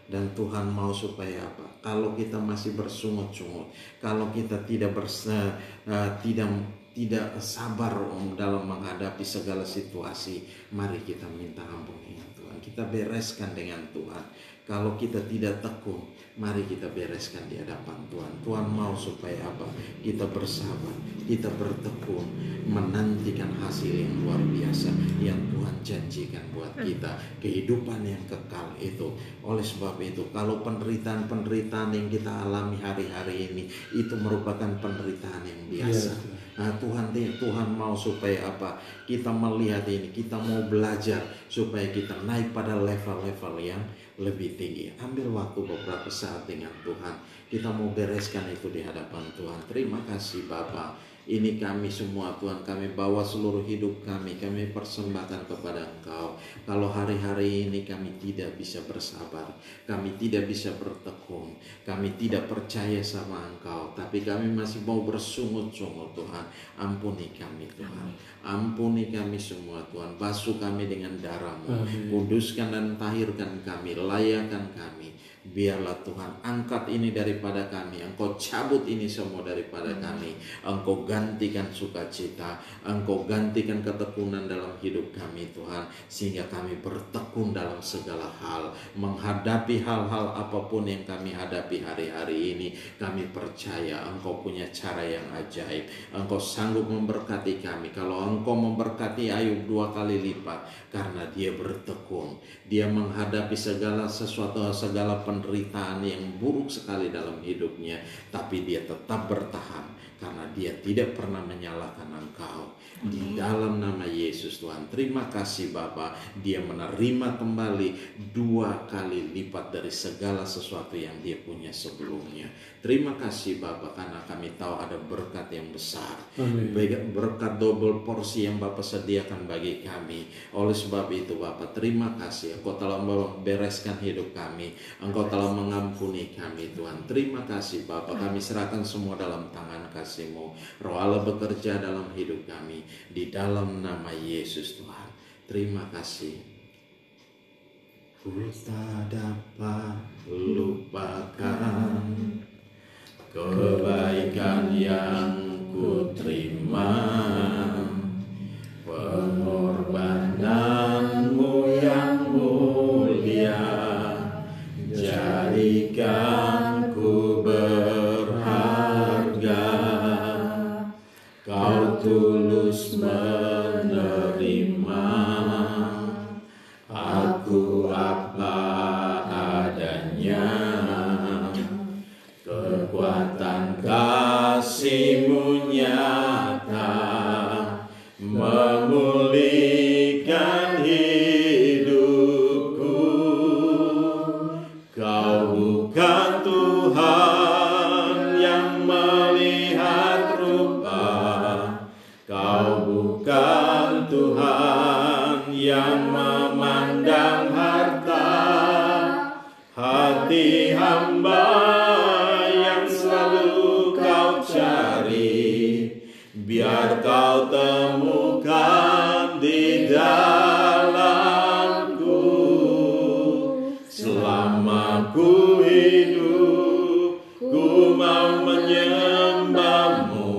Dan Tuhan mau supaya apa? Kalau kita masih bersungut-sungut, kalau kita tidak sabar dalam menghadapi segala situasi, mari kita minta ampun dengan Tuhan. Kita bereskan dengan Tuhan. Kalau kita tidak tekun, mari kita bereskan di hadapan Tuhan. Tuhan mau supaya apa? Kita bersabar, kita bertekun, menantikan hasil yang luar biasa yang Tuhan janjikan buat kita, kehidupan yang kekal itu. Oleh sebab itu, kalau penderitaan yang kita alami hari-hari ini itu merupakan penderitaan yang biasa. Nah, Tuhan mau supaya apa? Kita melihat ini, kita mau belajar supaya kita naik pada level-level yang lebih tinggi. Ambil waktu beberapa saat dengan Tuhan. Kita mau bereskan itu di hadapan Tuhan. Terima kasih Bapa. Ini kami semua Tuhan, kami bawa seluruh hidup kami persembahkan kepada Engkau. Kalau hari-hari ini kami tidak bisa bersabar, kami tidak bisa bertekun, kami tidak percaya sama Engkau, tapi kami masih mau bersungut-sungut Tuhan. Ampuni kami Tuhan, ampuni kami semua Tuhan, basuh kami dengan darah-Mu, kuduskan dan tahirkan kami, layakan kami. Biarlah Tuhan angkat ini daripada kami, Engkau cabut ini semua daripada kami, Engkau gantikan sukacita, Engkau gantikan ketekunan dalam hidup kami Tuhan, sehingga kami bertekun dalam segala hal, menghadapi hal-hal apapun yang kami hadapi hari-hari ini. Kami percaya Engkau punya cara yang ajaib, Engkau sanggup memberkati kami. Kalau Engkau memberkati Ayub 2 kali lipat, karena dia bertekun, dia menghadapi segala sesuatu, segala penderitaan yang buruk sekali dalam hidupnya, tapi dia tetap bertahan karena dia tidak pernah menyalahkan Engkau. Di dalam nama Yesus Tuhan, terima kasih Bapa, dia menerima kembali 2 kali lipat dari segala sesuatu yang dia punya sebelumnya. Terima kasih Bapa, karena kami tahu ada berkat yang besar, berkat double porsi yang Bapa sediakan bagi kami. Oleh sebab itu Bapa, terima kasih Engkau telah membereskan hidup kami, Engkau telah mengampuni kami Tuhan. Terima kasih Bapa, kami serahkan semua dalam tangan kasih-Mu. Roh Allah bekerja dalam hidup kami, di dalam nama Yesus Tuhan. Terima kasih. Ku tak dapat lupakan kebaikan yang ku terima, pengorbanan-Mu yang mulia, jadikan ku berharga. Kau tulus menerima aku apa adanya, kekuatan kasih-Mu nyata memulihkan hidupku. Kau bukan Tuhan yang melihat rupa, Kau bukan Tuhan yang memandang harta. Hati hamba yang selalu Kau cari, biar Kau temukan di dalamku. Selama ku hidup, ku mau menyembah-Mu,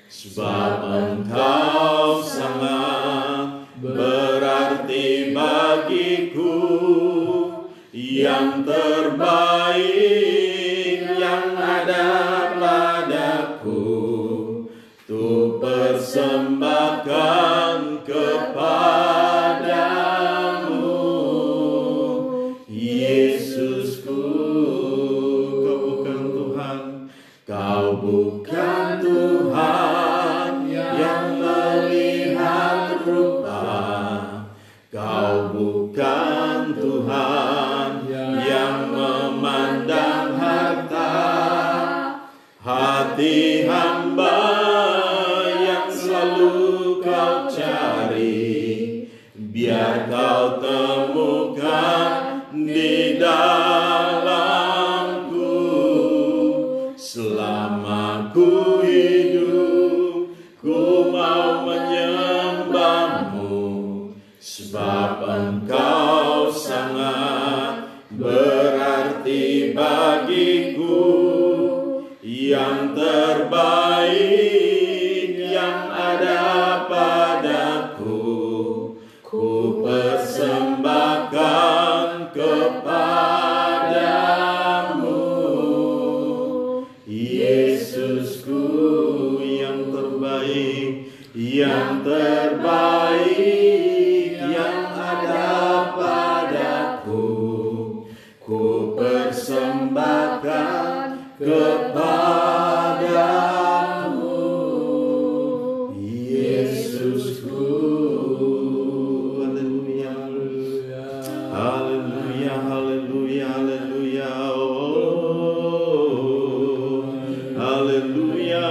sebab Engkau sangat berarti bagiku. Yang terbaik yang ada padaku, tu persembahkan kepadamu. Yesusku, Kau bukan Tuhan, Kau bukan Tuhan yang melihat rupa, Kau bukan Tuhan yang memandang harta. Hati hamba yang selalu Kau cari, biar Kau temukan di dalamku. Selama ku hidup, ku mau menyembah-Mu, sebab Engkau sangat berarti bagiku. Yang terbaik yang ada padaku, ku persembahkan kepadamu. Yesusku, yang terbaik, yang terbaik yang ada padaku, ku persembahkan kepadamu. Yesusku, haleluya, haleluya, haleluya, haleluya, oh, haleluya,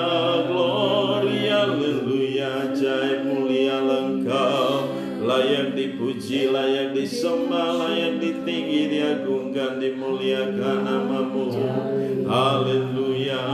gloria, haleluya, ajaib mulia Engkau, layak dipuji, layak disembah, layak ditinggi, diagungkan, dimuliakan nama-Mu. Haleluya.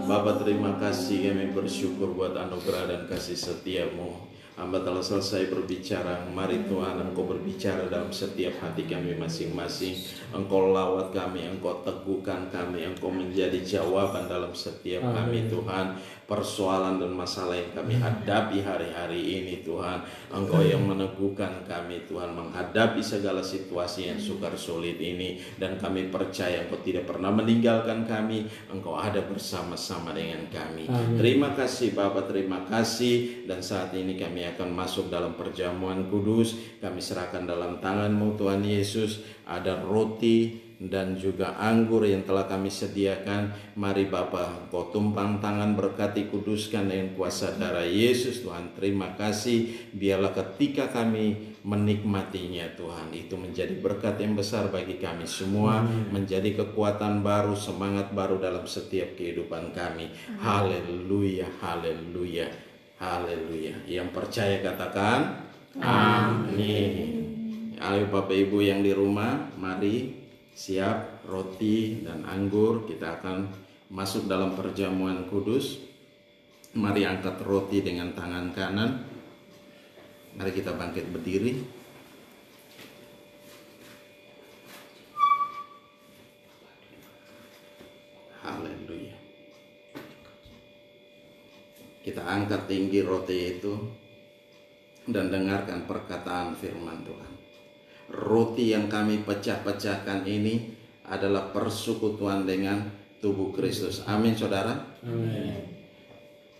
Bapa, terima kasih, kami bersyukur buat anugerah dan kasih setia-Mu. Hamba telah selesai berbicara, mari Tuhan Engkau berbicara dalam setiap hati kami masing-masing. Engkau lawat kami, Engkau teguhkan kami, Engkau menjadi jawaban dalam setiap kami Tuhan. persoalan dan masalah yang kami hadapi hari-hari ini Tuhan. Engkau yang meneguhkan kami Tuhan menghadapi segala situasi yang sukar sulit ini. Dan kami percaya Engkau tidak pernah meninggalkan kami. Engkau ada bersama-sama dengan kami. Terima kasih Bapa, terima kasih. Dan saat ini kami akan masuk dalam perjamuan kudus. Kami serahkan dalam tangan-Mu Tuhan Yesus. Ada roti dan juga anggur yang telah kami sediakan. Mari Bapa, Engkau tumpang tangan, berkati, kuduskan dengan kuasa darah Yesus Tuhan. Terima kasih. Biarlah ketika kami menikmatinya Tuhan, itu menjadi berkat yang besar bagi kami semua. Menjadi kekuatan baru, semangat baru dalam setiap kehidupan kami. Haleluya, haleluya, haleluya. Yang percaya katakan amin. Ayo Bapak Ibu yang di rumah, mari siap roti dan anggur. Kita akan masuk dalam perjamuan kudus. Mari angkat roti dengan tangan kanan. Mari kita bangkit berdiri. Haleluya. Kita angkat tinggi roti itu dan dengarkan perkataan firman Tuhan. Roti yang kami pecah-pecahkan ini adalah persekutuan dengan tubuh Kristus. Amin saudara. Amin.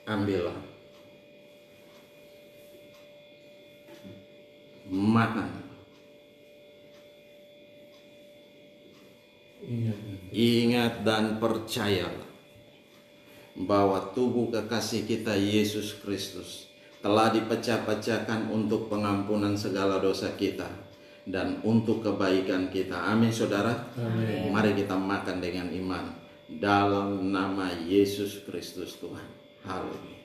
Ambillah, makan, ingat dan percayalah bahwa tubuh kekasih kita Yesus Kristus telah dipecah-pecahkan untuk pengampunan segala dosa kita dan untuk kebaikan kita. Amin saudara. Amin. Mari kita makan dengan iman dalam nama Yesus Kristus Tuhan. Haleluya.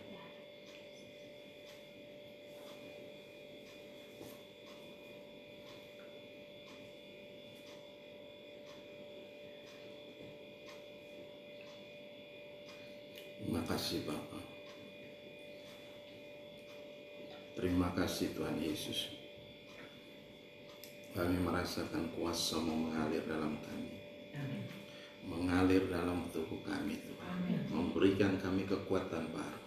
Terima kasih Bapa. Terima kasih Tuhan Yesus. Kami merasakan kuasa-Mu mengalir dalam kami. Mengalir dalam tubuh kami Tuhan. Memberikan kami kekuatan baru.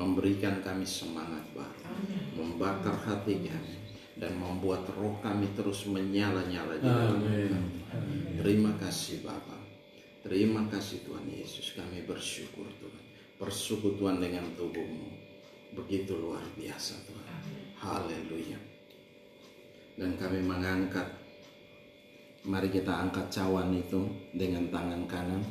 Memberikan kami semangat baru. Membakar hati kami. Dan membuat roh kami terus menyala-nyala di dalam kami. Terima kasih Bapa. Terima kasih Tuhan Yesus. Kami bersyukur Tuhan. Persekutuan dengan tubuh-Mu begitu luar biasa Tuhan. Haleluya. Dan kami mengangkat, mari kita angkat cawan itu dengan tangan kanan.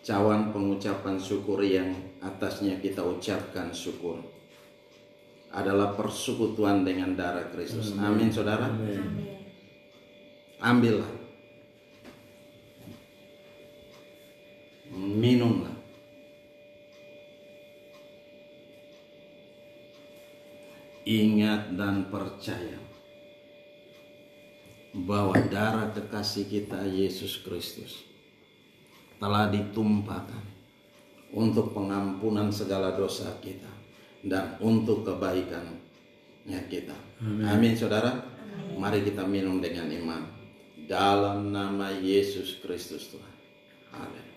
Cawan pengucapan syukur yang atasnya kita ucapkan syukur adalah persekutuan dengan darah Kristus. Amin saudara. Ambillah, minumlah. Ingat dan percaya bahwa darah kekasih kita Yesus Kristus telah ditumpahkan untuk pengampunan segala dosa kita dan untuk kebaikannya kita. Amin saudara. Mari kita minum dengan iman dalam nama Yesus Kristus Tuhan. Haleluya.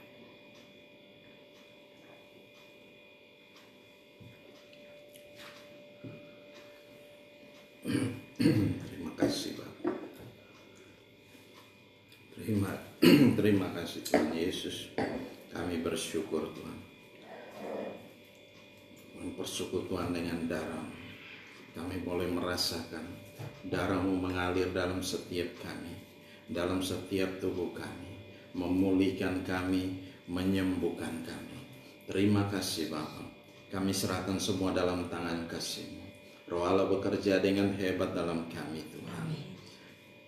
Terima kasih Bapak. Terima kasih Tuhan Yesus. Kami bersyukur Tuhan. Persekutuan dengan darah, kami boleh merasakan darah-Mu mengalir dalam setiap kami, dalam setiap tubuh kami, memulihkan kami, menyembuhkan kami. Terima kasih Bapa. Kami serahkan semua dalam tangan kasih-Mu. Roh Allah bekerja dengan hebat dalam kami Tuhan.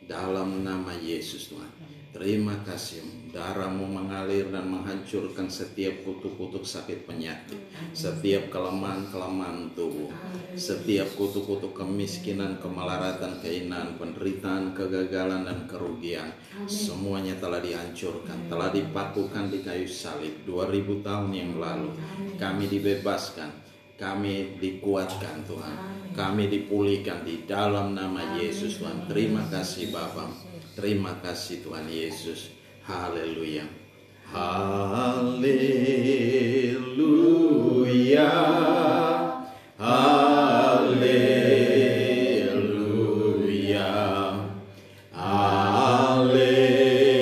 Dalam nama Yesus Tuhan. Terima kasih. Darah-Mu mengalir dan menghancurkan setiap kutuk-kutuk sakit penyakit. Setiap kelemahan-kelemahan tubuh. Setiap kutuk-kutuk kemiskinan, kemelaratan, keinaan, penderitaan, kegagalan dan kerugian. Semuanya telah dihancurkan. Telah dipakukan di kayu salib 2000 tahun yang lalu. Kami dibebaskan. Kami dikuatkan Tuhan. Kami dipulihkan di dalam nama Yesus Tuhan. Terima kasih Bapa. Terima kasih Tuhan Yesus. Haleluya. Haleluya, haleluya, haleluya, amin, haleluya, haleluya, haleluya,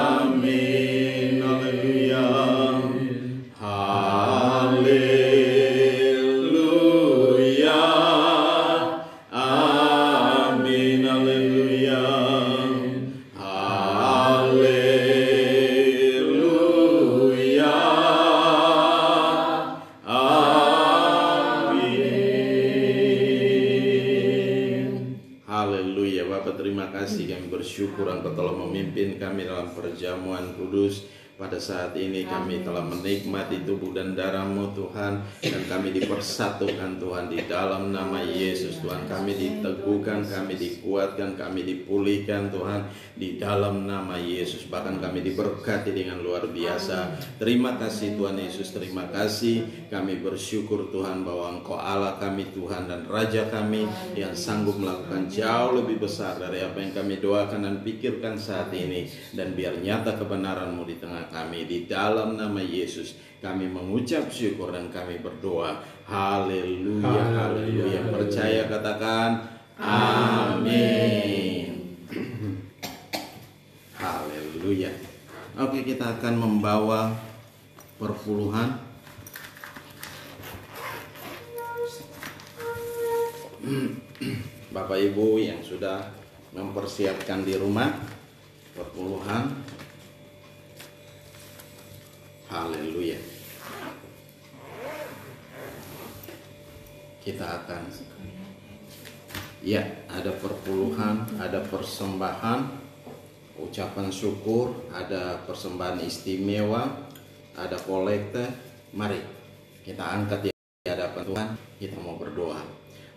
amin, haleluya, haleluya, amin, haleluya, haleluya, amin. Haleluya. Bapak, terima kasih, kami bersyukur Engkau telah memimpin kami dalam perjamuan kudus. Pada saat ini kami telah menikmati tubuh dan darah-Mu Tuhan, dan kami dipersatukan Tuhan di dalam nama Yesus Tuhan. Kami diteguhkan, kami dikuatkan, kami dipulihkan Tuhan di dalam nama Yesus. Bahkan kami diberkati dengan luar biasa. Terima kasih Tuhan Yesus, terima kasih. Kami bersyukur Tuhan bahwa Engkau Allah kami Tuhan dan Raja kami yang sanggup melakukan jauh lebih besar dari apa yang kami doakan dan pikirkan saat ini. Dan biar nyata kebenaran-Mu di tengah kami, di dalam nama Yesus kami mengucap syukur dan kami berdoa. Haleluya, haleluya. Percaya, katakan amin. Haleluya. Oke, kita akan membawa perpuluhan. Bapak Ibu yang sudah mempersiapkan di rumah perpuluhan. Haleluya. Kita akan, ya, ada perpuluhan, ada persembahan, ucapan syukur, ada persembahan istimewa, ada kolekte. Mari kita angkat di hadapan Tuhan, kita mau berdoa.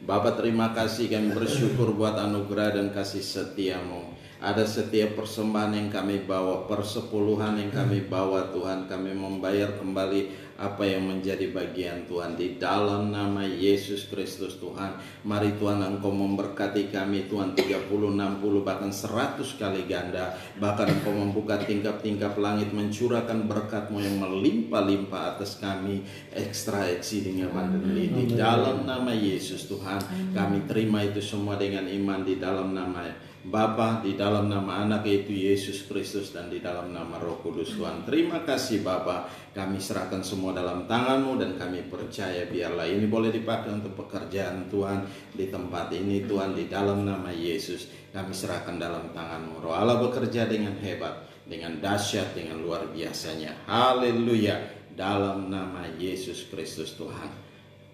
Bapa, terima kasih, kami bersyukur buat anugerah dan kasih setia-Mu. Ada setiap persembahan yang kami bawa, persepuluhan yang kami bawa Tuhan, kami membayar kembali apa yang menjadi bagian Tuhan di dalam nama Yesus Kristus Tuhan. Mari Tuhan, Engkau memberkati kami Tuhan 30, 60, bahkan 100 kali ganda. Bahkan Engkau membuka tingkap-tingkap langit, mencurahkan berkat-Mu yang melimpah-limpah atas kami, extra exceeding abundantly di dalam nama Yesus Tuhan. Kami terima itu semua dengan iman di dalam nama Bapa, di dalam nama Anak yaitu Yesus Kristus, dan di dalam nama Roh Kudus Tuhan. Terima kasih Bapa, kami serahkan semua dalam tangan-Mu dan kami percaya biarlah ini boleh dipakai untuk pekerjaan Tuhan di tempat ini Tuhan, di dalam nama Yesus. Kami serahkan dalam tangan-Mu. Roh Allah bekerja dengan hebat, dengan dahsyat, dengan luar biasanya. Haleluya. Dalam nama Yesus Kristus Tuhan.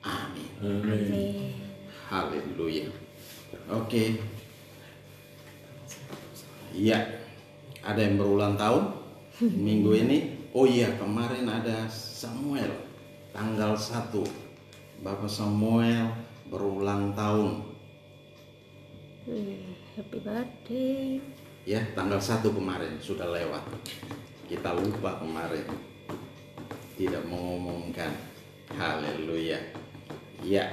Amin. Amin. Haleluya. Oke. Iya, ada yang berulang tahun minggu ini. Oh iya, kemarin ada Samuel tanggal 1. Bapak Samuel berulang tahun. Happy birthday. Ya, tanggal 1 kemarin sudah lewat. Kita lupa kemarin, tidak mengumumkan. Haleluya. Ya.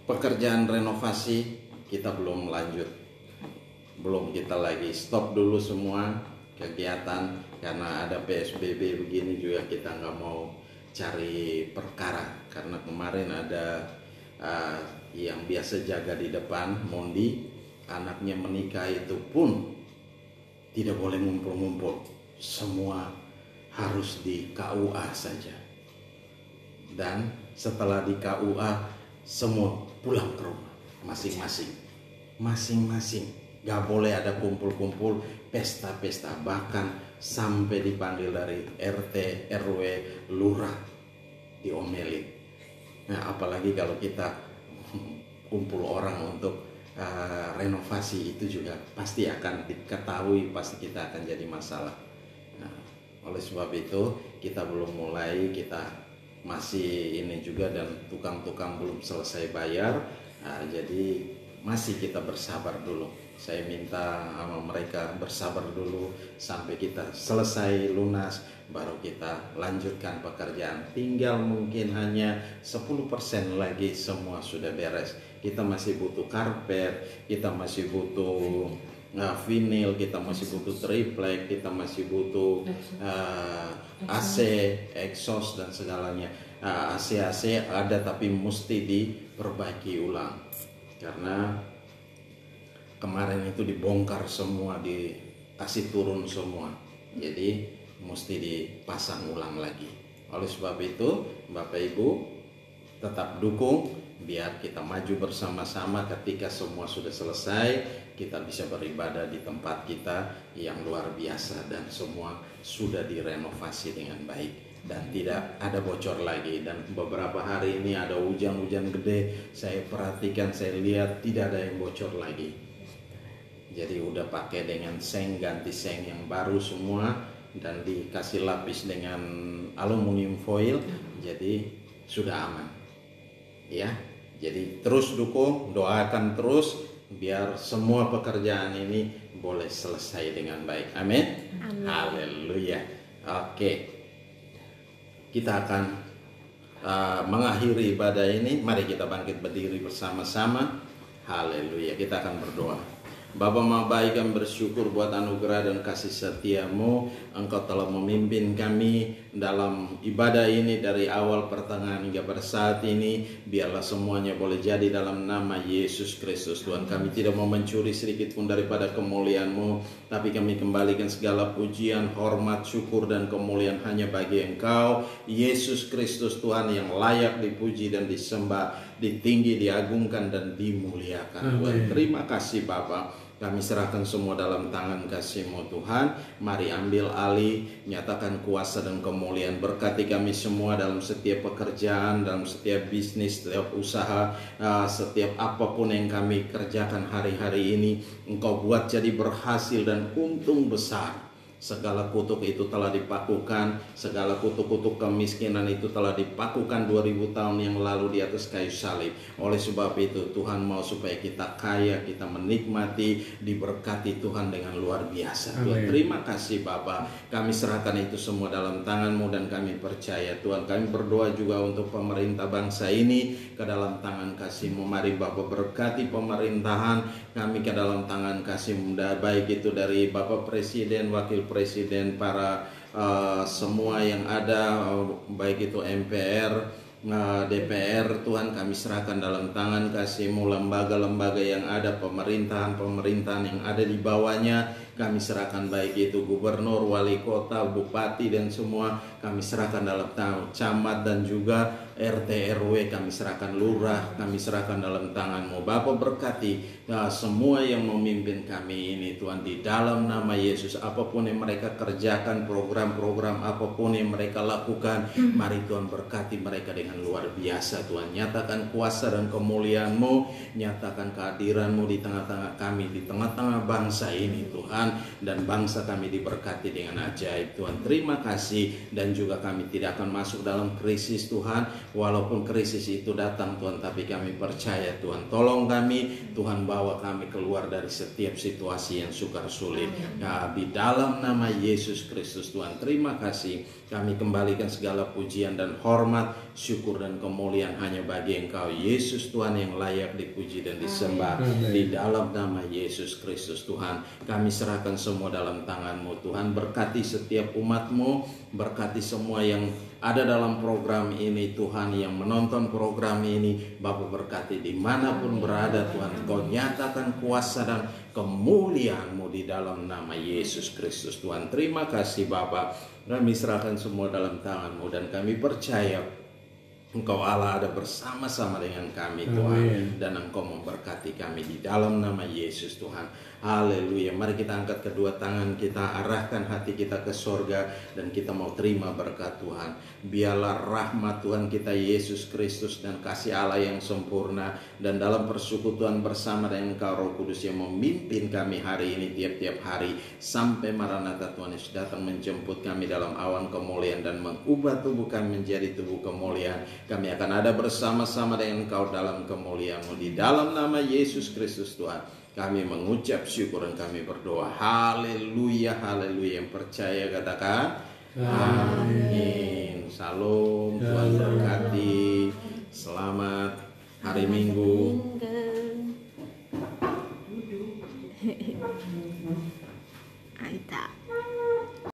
Pekerjaan renovasi kita belum lanjut, belum, kita lagi stop dulu semua kegiatan karena ada PSBB begini. Juga kita nggak mau cari perkara karena kemarin ada yang biasa jaga di depan, Mondi, anaknya menikah, itu pun tidak boleh ngumpul-ngumpul, semua harus di KUA saja. Dan setelah di KUA semua pulang ke rumah masing-masing, gak boleh ada kumpul-kumpul, pesta-pesta, bahkan sampai dipanggil dari RT, RW, lurah, diomelin. Nah, apalagi kalau kita kumpul orang untuk renovasi, itu juga pasti akan diketahui, pasti kita akan jadi masalah. Nah, Oleh sebab itu kita belum mulai, kita masih ini juga, dan tukang-tukang belum selesai bayar. Jadi masih kita bersabar dulu. Saya minta sama mereka bersabar dulu sampai kita selesai lunas, baru kita lanjutkan pekerjaan. Tinggal mungkin hanya 10% lagi semua sudah beres. Kita masih butuh karpet, kita masih butuh vinil, kita masih butuh triplek, kita masih butuh AC, exhaust dan segalanya. AC ada tapi mesti diperbaiki ulang karena kemarin itu dibongkar semua, dikasih turun semua, jadi mesti dipasang ulang lagi. Oleh sebab itu Bapak Ibu tetap dukung biar kita maju bersama-sama. Ketika semua sudah selesai, kita bisa beribadah di tempat kita yang luar biasa dan semua sudah direnovasi dengan baik dan tidak ada bocor lagi. Dan beberapa hari ini ada hujan-hujan gede, saya perhatikan, saya lihat tidak ada yang bocor lagi. Jadi udah pakai dengan seng, ganti seng yang baru semua dan dikasih lapis dengan aluminium foil, jadi sudah aman ya. Jadi terus dukung, doakan terus biar semua pekerjaan ini boleh selesai dengan baik. Amin. Haleluya. Oke, kita akan mengakhiri ibadah ini. Mari kita bangkit berdiri bersama-sama. Haleluya. Kita akan berdoa. Bapa Maha Baik, kami bersyukur buat anugerah dan kasih setia-Mu. Engkau telah memimpin kami dalam ibadah ini dari awal, pertengahan hingga pada saat ini. Biarlah semuanya boleh jadi dalam nama Yesus Kristus. Tuhan, kami tidak mau mencuri sedikit pun daripada kemuliaan-Mu, tapi kami kembalikan segala pujian, hormat, syukur dan kemuliaan hanya bagi Engkau Yesus Kristus, Tuhan yang layak dipuji dan disembah, ditinggi, diagungkan dan dimuliakan. Tuhan, terima kasih Bapa. Kami serahkan semua dalam tangan kasih-Mu Tuhan. Mari ambil alih, nyatakan kuasa dan kemuliaan. Berkati kami semua dalam setiap pekerjaan, dalam setiap bisnis, setiap usaha, setiap apapun yang kami kerjakan hari-hari ini. Engkau buat jadi berhasil dan untung besar. Segala kutuk itu telah dipakukan, segala kutuk-kutuk kemiskinan itu telah dipakukan 2000 tahun yang lalu di atas kayu salib. Oleh sebab itu Tuhan mau supaya kita kaya, kita menikmati, diberkati Tuhan dengan luar biasa. Tuhan, terima kasih Bapa. Kami serahkan itu semua dalam tangan-Mu dan kami percaya Tuhan. Kami berdoa juga untuk pemerintah bangsa ini ke dalam tangan kasih-Mu. Mari Bapa berkati pemerintahan kami ke dalam tangan kasih-Mu, baik itu dari Bapak Presiden, Wakil Presiden, para semua yang ada, baik itu MPR, DPR, Tuhan kami serahkan dalam tangan kasih-Mu. Lembaga-lembaga yang ada, pemerintahan yang ada di bawahnya, kami serahkan, baik itu gubernur, wali kota, bupati dan semua kami serahkan dalam tangan, camat dan juga RT RW kami serahkan, lurah kami serahkan dalam tangan-Mu. Bapa berkati semua yang memimpin kami ini Tuhan, di dalam nama Yesus. Apapun yang mereka kerjakan, program-program apapun yang mereka lakukan, mari Tuhan berkati mereka dengan luar biasa Tuhan. Nyatakan kuasa dan kemuliaan-Mu, nyatakan kehadiran-Mu di tengah-tengah kami, di tengah-tengah bangsa ini Tuhan, dan bangsa kami diberkati dengan ajaib Tuhan. Terima kasih. Dan juga kami tidak akan masuk dalam krisis Tuhan. Walaupun krisis itu datang Tuhan, tapi kami percaya Tuhan, tolong kami Tuhan, bawa kami keluar dari setiap situasi yang sukar sulit. Nah, di dalam nama Yesus Kristus Tuhan, terima kasih. Kami kembalikan segala pujian dan hormat, syukur dan kemuliaan hanya bagi Engkau Yesus Tuhan yang layak dipuji dan disembah. Di dalam nama Yesus Kristus Tuhan, kami serahkan semua dalam tangan-Mu Tuhan. Berkati setiap umat-Mu, berkati semua yang ada dalam program ini Tuhan, yang menonton program ini. Bapa berkati dimanapun berada Tuhan, Kau nyatakan kuasa dan kemuliaan-Mu di dalam nama Yesus Kristus Tuhan. Terima kasih Bapa. Kami serahkan semua dalam tangan-Mu dan kami percaya Engkau Allah ada bersama-sama dengan kami Tuhan, dan Engkau memberkati kami di dalam nama Yesus Tuhan. Haleluya. Mari kita angkat kedua tangan kita, arahkan hati kita ke sorga, dan kita mau terima berkat Tuhan. Biarlah rahmat Tuhan kita Yesus Kristus dan kasih Allah yang sempurna, dan dalam persekutuan bersama dengan Engkau Roh Kudus yang memimpin kami hari ini tiap-tiap hari sampai Maranatha Tuhan Yesus datang menjemput kami dalam awan kemuliaan dan mengubah tubuh kami menjadi tubuh kemuliaan. Kami akan ada bersama-sama dengan Engkau dalam kemuliaan-Mu. Di dalam nama Yesus Kristus Tuhan, kami mengucap syukur dan kami berdoa. Haleluya, haleluya. Yang percaya katakan amin. Salam, Tuhan berkati. Selamat hari Minggu.